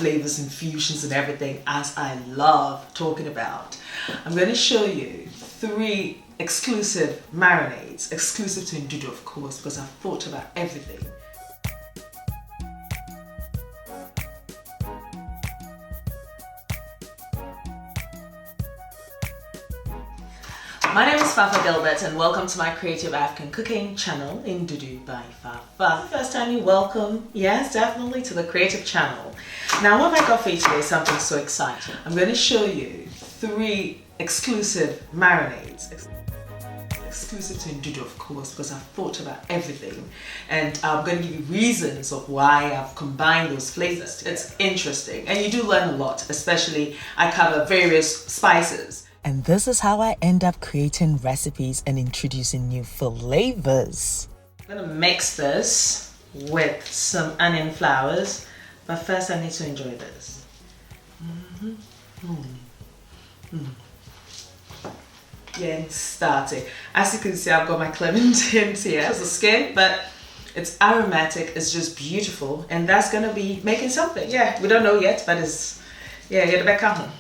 flavors, infusions and everything, as I love talking about. I'm going to show you 3 exclusive marinades, exclusive to Ndudu of course, because I've thought about everything. My name is Fafa Gilbert and welcome to my Creative African Cooking channel, Ndudu by Fafa. First time you welcome, yes, definitely to the Creative channel. Now what have I got for you today is something so exciting. I'm going to show you 3 exclusive marinades. Exclusive to Ndudu of course, because I've thought about everything, and I'm going to give you reasons of why I've combined those flavors. It's interesting and you do learn a lot, especially I cover various spices. And this is how I end up creating recipes and introducing new flavors. I'm going to mix this with some onion flowers, but first I need to enjoy this. Getting started. As you can see, I've got my clementines here. It's the skin, but it's aromatic, it's just beautiful, and that's going to be making something. Yeah, we don't know yet, but it's yeah, you're the back home.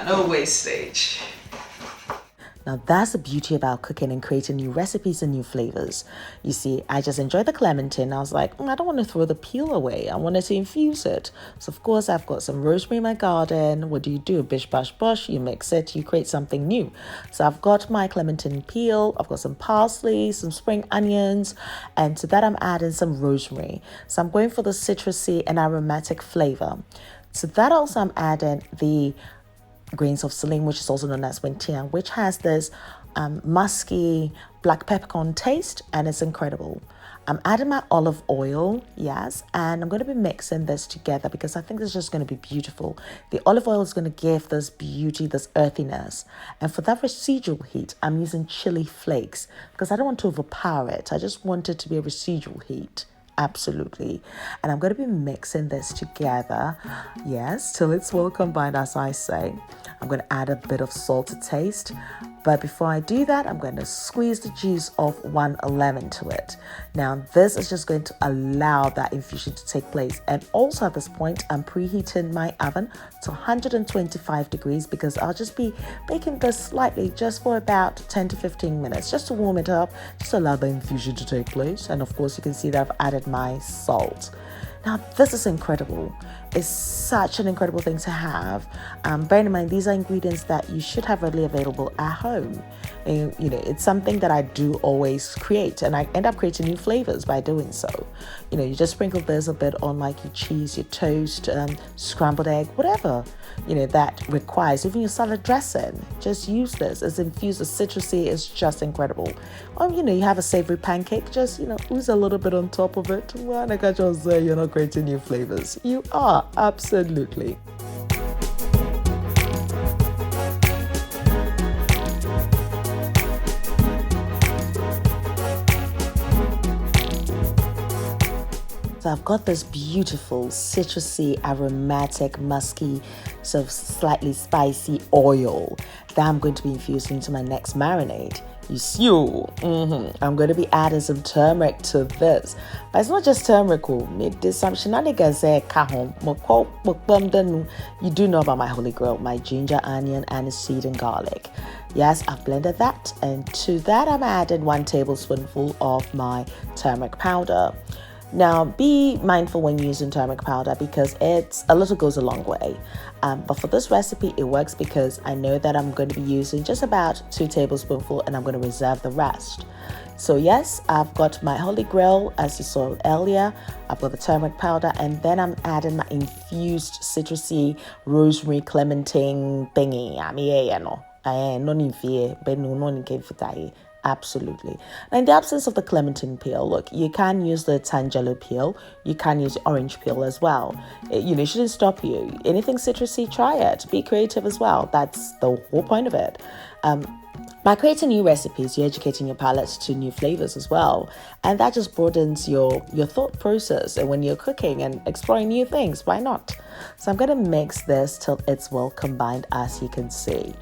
No wastage. Now that's the beauty about cooking and creating new recipes and new flavors. You see, I just enjoyed the clementine. I was like, I don't want to throw the peel away. I wanted to infuse it. So of course I've got some rosemary in my garden. What do? Bish bash bosh. You mix it, you create something new. So I've got my clementine peel. I've got some parsley, some spring onions, and to that I'm adding some rosemary. So I'm going for the citrusy and aromatic flavor. To that also I'm adding the grains of saline, which is also known as wintian, which has this musky black peppercorn taste, and it's incredible. I'm adding my olive oil, yes, and I'm going to be mixing this together because I think this is just going to be beautiful. The olive oil is going to give this beauty, this earthiness, and for that residual heat, I'm using chili flakes because I don't want to overpower it. I just want it to be a residual heat. Absolutely. And I'm going to be mixing this together, yes, till it's well combined, as I say. I'm going to add a bit of salt to taste, but before I do that, I'm going to squeeze the juice of 1 lemon to it. Now this is just going to allow that infusion to take place, and also at this point I'm preheating my oven to 125 degrees because I'll just be baking this slightly just for about 10 to 15 minutes just to warm it up, just allow the infusion to take place. And of course you can see that I've added my salt. Now this is incredible. It's such an incredible thing to have. Bearing in mind, these are ingredients that you should have readily available at home. And, you know, it's something that I do always create, and I end up creating new flavors by doing so. You know, you just sprinkle this a bit on like your cheese, your toast, scrambled egg, whatever, you know, that requires, even your salad dressing. Just use this. It's infused, the citrusy is just incredible. Or, you know, you have a savory pancake, just, you know, ooze a little bit on top of it. Well, I can just say you're not creating new flavors. You are, absolutely. So I've got this beautiful citrusy, aromatic, musky, sort of slightly spicy oil that I'm going to be infusing into my next marinade. You see, I'm going to be adding some turmeric to this. But it's not just turmeric. There's some shenanigans there. You do know about my holy grail, my ginger, onion, aniseed, and garlic. Yes, I've blended that. And to that, I'm adding 1 tablespoonful of my turmeric powder. Now, be mindful when using turmeric powder because a little goes a long way. But for this recipe, it works because I know that I'm going to be using just about 2 tablespoonfuls and I'm going to reserve the rest. So yes, I've got my holy grail, as you saw earlier. I've got the turmeric powder, and then I'm adding my infused citrusy rosemary clementine thingy. Absolutely. Now, in the absence of the clementine peel, look, you can use the tangelo peel. You can use orange peel as well. It shouldn't stop you. Anything citrusy, try it. Be creative as well. That's the whole point of it. By creating new recipes, you're educating your palate to new flavors as well. And that just broadens your thought process. And when you're cooking and exploring new things, why not? So I'm going to mix this till it's well combined, as you can see.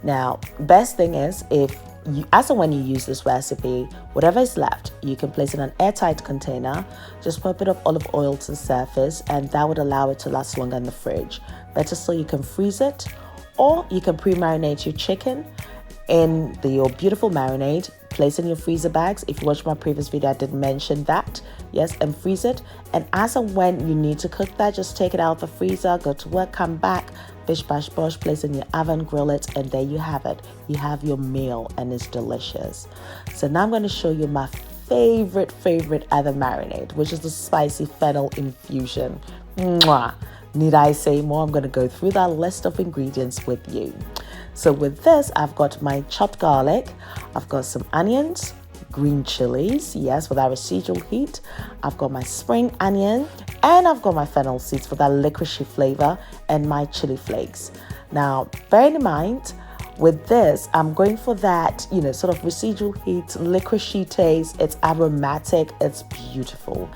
Now, best thing is if as and when you use this recipe, whatever is left, you can place it in an airtight container. Just put a bit of olive oil to the surface, and that would allow it to last longer in the fridge. Better still, you can freeze it, or you can pre-marinate your chicken in your beautiful marinade. Place in your freezer bags. If you watched my previous video, I did mention that. Yes, and freeze it. And as and when you need to cook that, just take it out of the freezer, go to work, come back, bish bash bosh, place in your oven, grill it, and there you have it. You have your meal, and it's delicious. So now I'm going to show you my favorite other marinade, which is the spicy fennel infusion. Mwah! Need I say more? I'm going to go through that list of ingredients with you. So with this, I've got my chopped garlic, I've got some onions, green chilies, yes, for that residual heat. I've got my spring onion, and I've got my fennel seeds for that licoricey flavor, and my chili flakes. Now, bear in mind, with this, I'm going for that, sort of residual heat, licoricey taste. It's aromatic, it's beautiful.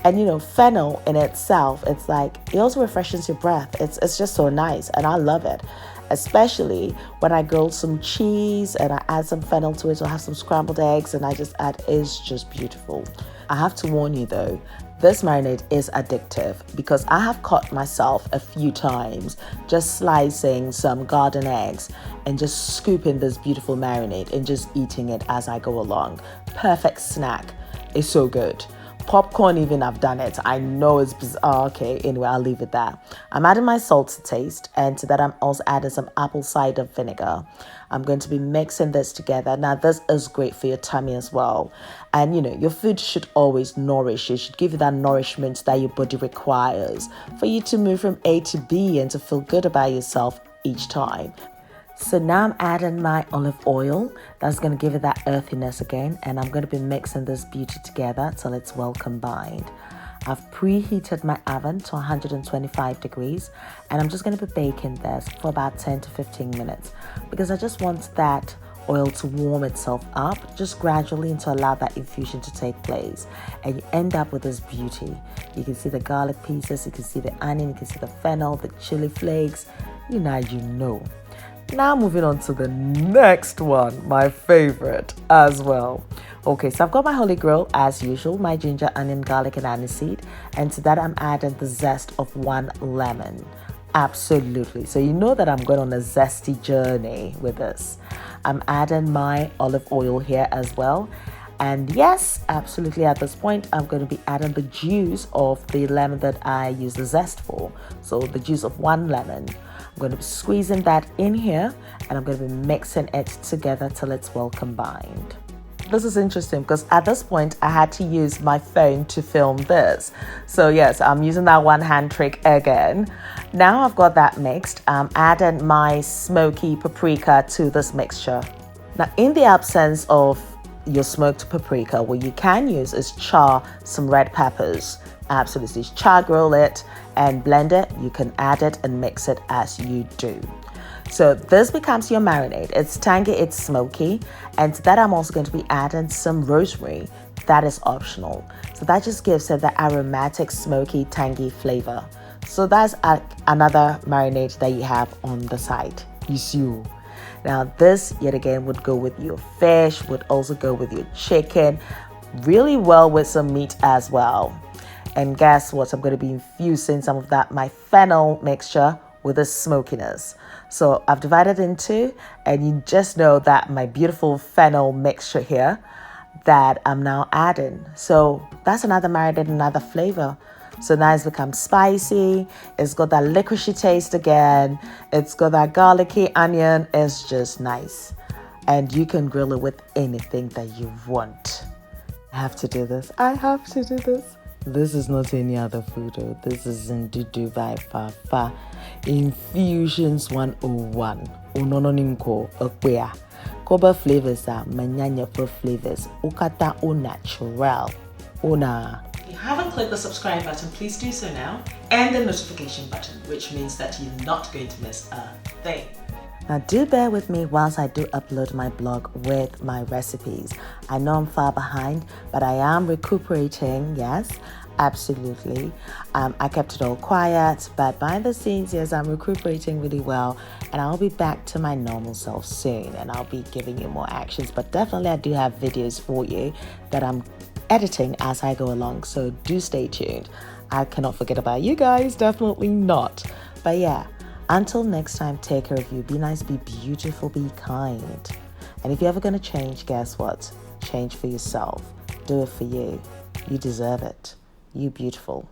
And fennel in itself, it's like, it also refreshes your breath. It's just so nice, and I love it. Especially when I grill some cheese and I add some fennel to it, or have some scrambled eggs and I just add, it's just beautiful. I have to warn you though, this marinade is addictive, because I have caught myself a few times just slicing some garden eggs and just scooping this beautiful marinade and just eating it as I go along. Perfect snack. It's so good. Popcorn even, I've done it. I know it's bizarre. Okay, anyway, I'll leave it there. I'm adding my salt to taste, and to that I'm also adding some apple cider vinegar. I'm going to be mixing this together. Now, this is great for your tummy as well. And your food should always nourish. It should give you that nourishment that your body requires for you to move from A to B and to feel good about yourself each time. So now I'm adding my olive oil. That's going to give it that earthiness again. And I'm going to be mixing this beauty together till it's well combined. I've preheated my oven to 125 degrees. And I'm just going to be baking this for about 10 to 15 minutes. Because I just want that oil to warm itself up just gradually, and to allow that infusion to take place. And you end up with this beauty. You can see the garlic pieces. You can see the onion. You can see the fennel, the chili flakes. You know. Now moving on to the next one, my favorite as well. Okay, so I've got my holy grail as usual, my ginger, onion, garlic, and aniseed. And to that I'm adding the zest of 1 lemon. Absolutely. So you know that I'm going on a zesty journey with this. I'm adding my olive oil here as well. And yes, absolutely, at this point, I'm going to be adding the juice of the lemon that I use the zest for. So the juice of 1 lemon. I'm going to be squeezing that in here, and I'm going to be mixing it together till it's well combined. This is interesting because at this point, I had to use my phone to film this. So yes, I'm using that one hand trick again. Now I've got that mixed. I'm adding my smoky paprika to this mixture. Now, in the absence of your smoked paprika, what you can use is char some red peppers. Absolutely, char grill it and blend it. You can add it and mix it as you do. So this becomes your marinade. It's tangy, it's smoky, and to that I'm also going to be adding some rosemary. That is optional. So that just gives it the aromatic, smoky, tangy flavor. So that's another marinade that you have on the side. You see. Now this, yet again, would go with your fish, would also go with your chicken, really well with some meat as well. And guess what? I'm going to be infusing some of that, my fennel mixture, with the smokiness. So I've divided into, and you just know that my beautiful fennel mixture here that I'm now adding. So that's another marinade, another flavor. So now it's become spicy. It's got that licoricey taste again. It's got that garlicky onion. It's just nice. And you can grill it with anything that you want. I have to do this. I have to do this. This is not any other food. This is Ndudu by Fafa. Infusions 101. Unononinko okwea. Koba flavors are manyanya for flavors. Ukata o natural. Una. If you haven't clicked the subscribe button, please do so now. And the notification button, which means that you're not going to miss a thing. Now do bear with me whilst I do upload my blog with my recipes. I know I'm far behind, but I am recuperating, yes. Absolutely. I kept it all quiet, but behind the scenes, yes, I'm recuperating really well, and I'll be back to my normal self soon, and I'll be giving you more actions. But definitely, I do have videos for you that I'm editing as I go along, so do stay tuned. I cannot forget about you guys, definitely not. But yeah, until next time, take care of you. Be nice, be beautiful, be kind. And if you're ever going to change, guess what? Change for yourself. Do it for you. You deserve it. You beautiful.